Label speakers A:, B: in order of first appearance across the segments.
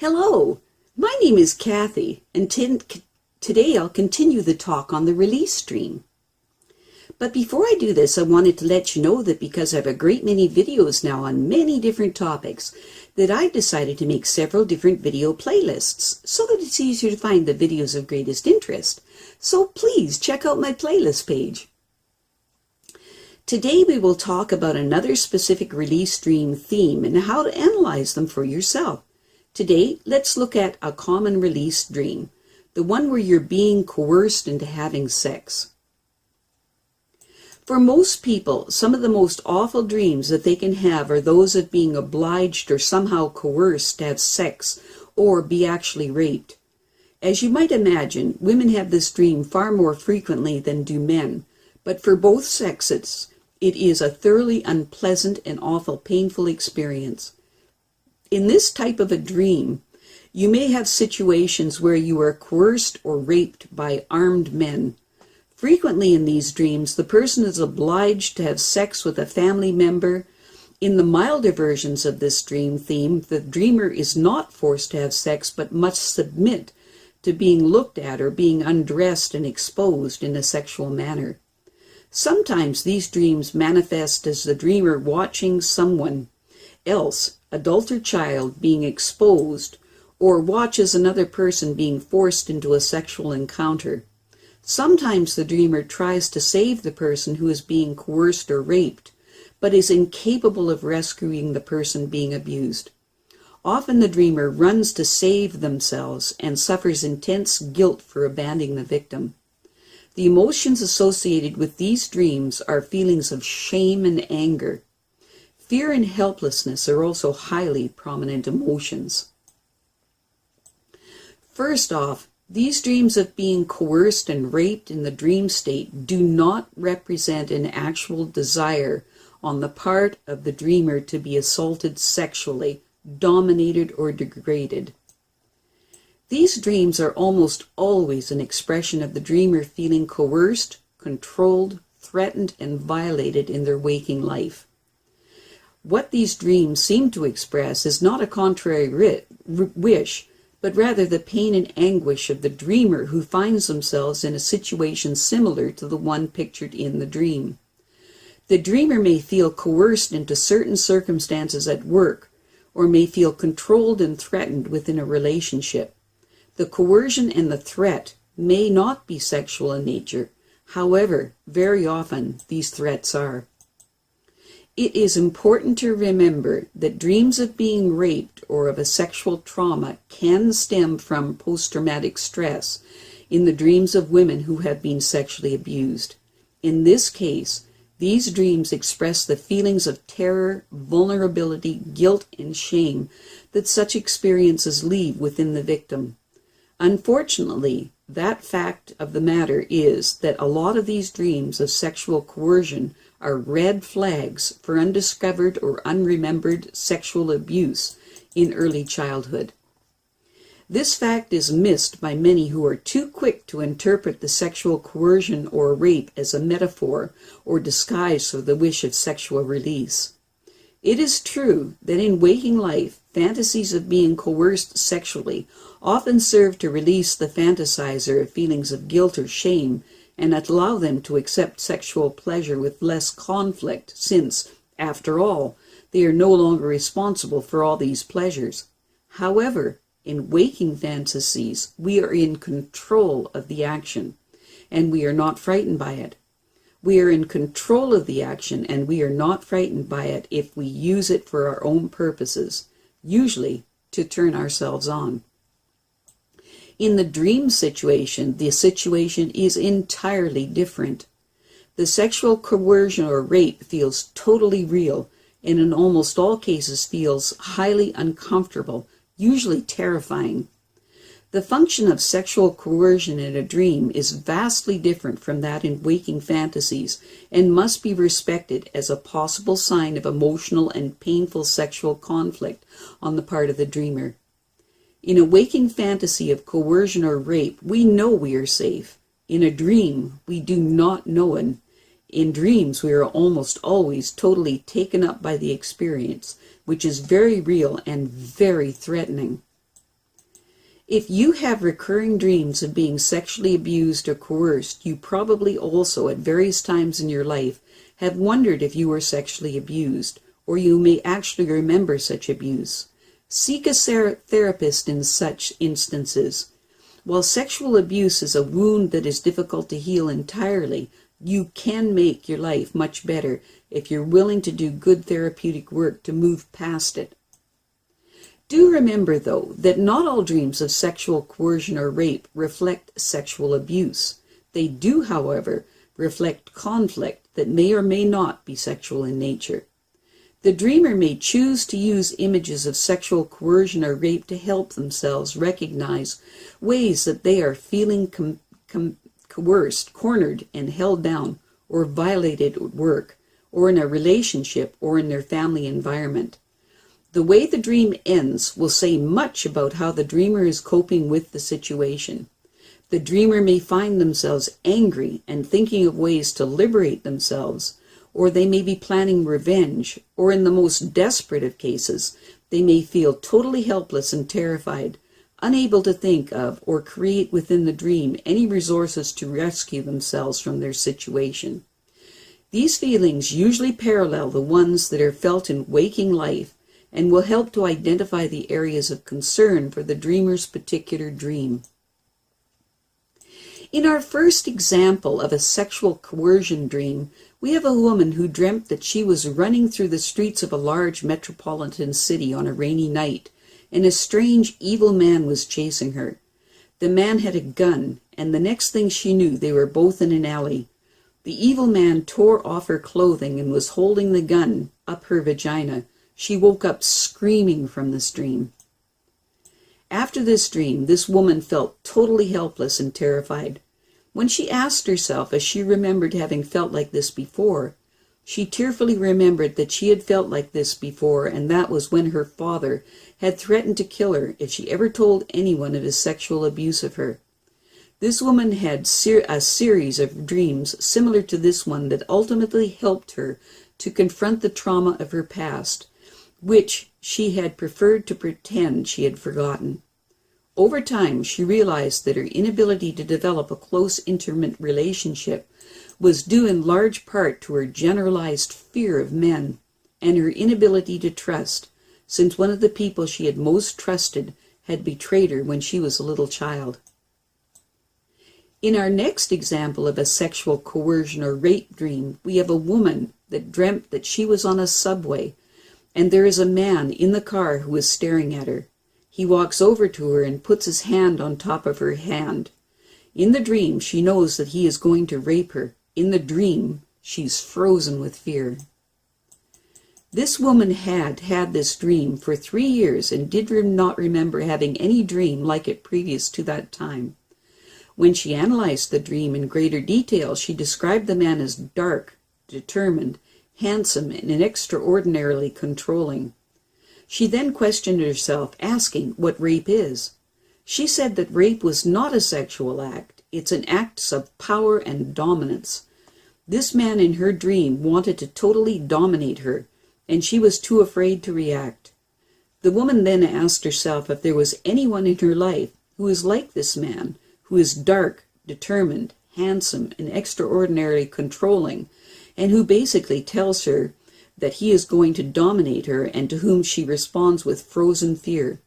A: Hello, my name is Kathy, and today I'll continue the talk on the release stream. But before I do this, I wanted to let you know that because I have a great many videos now on many different topics, that I've decided to make several different video playlists so that it's easier to find the videos of greatest interest. So please check out my playlist page. Today we will talk about another specific release stream theme and how to analyze them for yourself. Today, let's look at a common release dream, the one where you're being coerced into having sex. For most people, some of the most awful dreams that they can have are those of being obliged or somehow coerced to have sex or be actually raped. As you might imagine, women have this dream far more frequently than do men, but for both sexes, it is a thoroughly unpleasant and awful painful experience. In this type of a dream, you may have situations where you are coerced or raped by armed men. Frequently in these dreams, the person is obliged to have sex with a family member. In the milder versions of this dream theme, the dreamer is not forced to have sex but must submit to being looked at or being undressed and exposed in a sexual manner. Sometimes these dreams manifest as the dreamer watching someone else, adult or child, being exposed, or watches another person being forced into a sexual encounter. Sometimes the dreamer tries to save the person who is being coerced or raped, but is incapable of rescuing the person being abused. Often the dreamer runs to save themselves and suffers intense guilt for abandoning the victim. The emotions associated with these dreams are feelings of shame and anger. Fear and helplessness are also highly prominent emotions. First off, these dreams of being coerced and raped in the dream state do not represent an actual desire on the part of the dreamer to be assaulted sexually, dominated, or degraded. These dreams are almost always an expression of the dreamer feeling coerced, controlled, threatened, and violated in their waking life. What these dreams seem to express is not a contrary wish, but rather the pain and anguish of the dreamer who finds themselves in a situation similar to the one pictured in the dream. The dreamer may feel coerced into certain circumstances at work, or may feel controlled and threatened within a relationship. The coercion and the threat may not be sexual in nature. However, very often these threats are. It is important to remember that dreams of being raped or of a sexual trauma can stem from post-traumatic stress in the dreams of women who have been sexually abused. In this case, these dreams express the feelings of terror, vulnerability, guilt, and shame that such experiences leave within the victim. Unfortunately, that fact of the matter is that a lot of these dreams of sexual coercion are red flags for undiscovered or unremembered sexual abuse in early childhood. This fact is missed by many who are too quick to interpret the sexual coercion or rape as a metaphor or disguise for the wish of sexual release. It is true that in waking life, fantasies of being coerced sexually often serve to release the fantasizer of feelings of guilt or shame and allow them to accept sexual pleasure with less conflict since, after all, they are no longer responsible for all these pleasures. However, in waking fantasies, we are in control of the action, and we are not frightened by it. We are in control of the action, and we are not frightened by it if we use it for our own purposes, usually to turn ourselves on. In the dream situation, the situation is entirely different. The sexual coercion or rape feels totally real, and in almost all cases feels highly uncomfortable, usually terrifying. The function of sexual coercion in a dream is vastly different from that in waking fantasies and must be respected as a possible sign of emotional and painful sexual conflict on the part of the dreamer. In a waking fantasy of coercion or rape, we know we are safe. In a dream, we do not know it. In dreams, we are almost always totally taken up by the experience, which is very real and very threatening. If you have recurring dreams of being sexually abused or coerced, you probably also, at various times in your life, have wondered if you were sexually abused, or you may actually remember such abuse. Seek a therapist in such instances. While sexual abuse is a wound that is difficult to heal entirely, you can make your life much better if you're willing to do good therapeutic work to move past it. Do remember, though, that not all dreams of sexual coercion or rape reflect sexual abuse. They do, however, reflect conflict that may or may not be sexual in nature. The dreamer may choose to use images of sexual coercion or rape to help themselves recognize ways that they are feeling coerced, cornered, and held down, or violated at work, or in a relationship, or in their family environment. The way the dream ends will say much about how the dreamer is coping with the situation. The dreamer may find themselves angry and thinking of ways to liberate themselves, or they may be planning revenge, or in the most desperate of cases, they may feel totally helpless and terrified, unable to think of or create within the dream any resources to rescue themselves from their situation. These feelings usually parallel the ones that are felt in waking life, and will help to identify the areas of concern for the dreamer's particular dream. In our first example of a sexual coercion dream, we have a woman who dreamt that she was running through the streets of a large metropolitan city on a rainy night, and a strange, evil man was chasing her. The man had a gun, and the next thing she knew, they were both in an alley. The evil man tore off her clothing and was holding the gun up her vagina. She woke up screaming from this dream. After this dream, this woman felt totally helpless and terrified. When she asked herself if she remembered having felt like this before, she tearfully remembered that she had felt like this before, and that was when her father had threatened to kill her if she ever told anyone of his sexual abuse of her. This woman had a series of dreams similar to this one that ultimately helped her to confront the trauma of her past, which she had preferred to pretend she had forgotten. Over time, she realized that her inability to develop a close, intimate relationship was due in large part to her generalized fear of men and her inability to trust, since one of the people she had most trusted had betrayed her when she was a little child. In our next example of a sexual coercion or rape dream, we have a woman that dreamt that she was on a subway, and there is a man in the car who is staring at her. He walks over to her and puts his hand on top of her hand. In the dream, she knows that he is going to rape her. In the dream, she's frozen with fear. This woman had this dream for 3 years and did not remember having any dream like it previous to that time. When she analyzed the dream in greater detail, she described the man as dark, determined, handsome, and extraordinarily controlling. She then questioned herself, asking what rape is. She said that rape was not a sexual act. It's an act of power and dominance. This man in her dream wanted to totally dominate her, and she was too afraid to react. The woman then asked herself if there was anyone in her life who is like this man, who is dark, determined, handsome, and extraordinarily controlling, and who basically tells her that he is going to dominate her, and to whom she responds with frozen fear.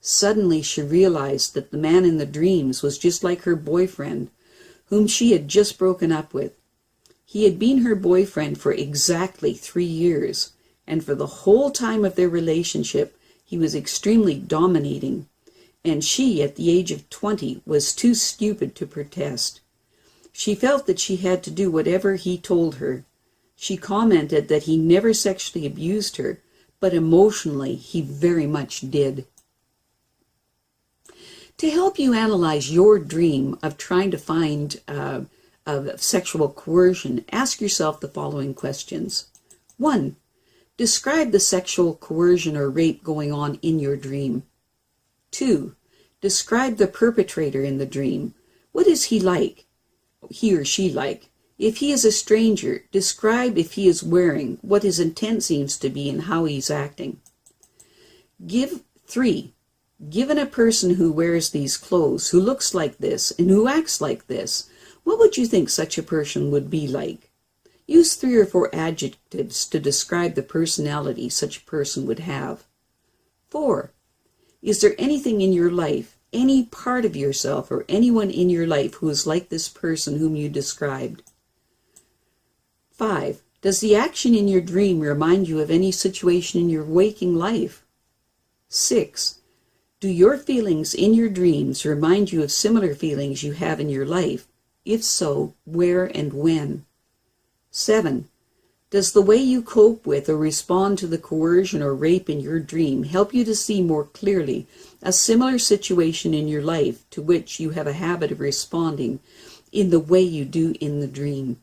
A: Suddenly she realized that the man in the dreams was just like her boyfriend, whom she had just broken up with. He had been her boyfriend for exactly 3 years, and for the whole time of their relationship, he was extremely dominating, and she, at the age of 20, was too stupid to protest. She felt that she had to do whatever he told her. She commented that he never sexually abused her, but emotionally he very much did. To help you analyze your dream of trying to find of sexual coercion, ask yourself the following questions. 1. Describe the sexual coercion or rape going on in your dream. 2. Describe the perpetrator in the dream. What is he like? He or she like? If he is a stranger, describe if he is wearing, what his intent seems to be, and how he's acting. 3. Given a person who wears these clothes, who looks like this, and who acts like this, what would you think such a person would be like? Use 3 or 4 adjectives to describe the personality such a person would have. 4. Is there anything in your life, any part of yourself, or anyone in your life who is like this person whom you described? 5. Does the action in your dream remind you of any situation in your waking life? 6. Do your feelings in your dreams remind you of similar feelings you have in your life? If so, where and when? 7. Does the way you cope with or respond to the coercion or rape in your dream help you to see more clearly a similar situation in your life to which you have a habit of responding in the way you do in the dream?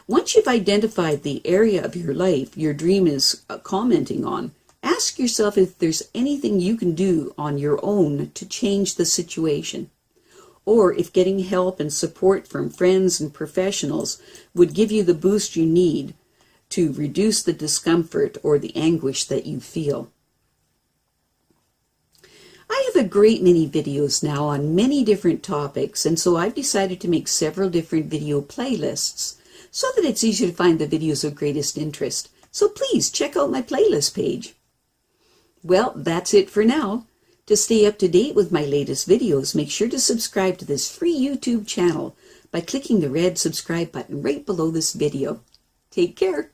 A: Once you've identified the area of your life your dream is commenting on, ask yourself if there's anything you can do on your own to change the situation, or if getting help and support from friends and professionals would give you the boost you need to reduce the discomfort or the anguish that you feel. I have a great many videos now on many different topics, and so I've decided to make several different video playlists so that it's easier to find the videos of greatest interest. So please check out my playlist page. Well, that's it for now. To stay up to date with my latest videos, make sure to subscribe to this free YouTube channel by clicking the red subscribe button right below this video. Take care.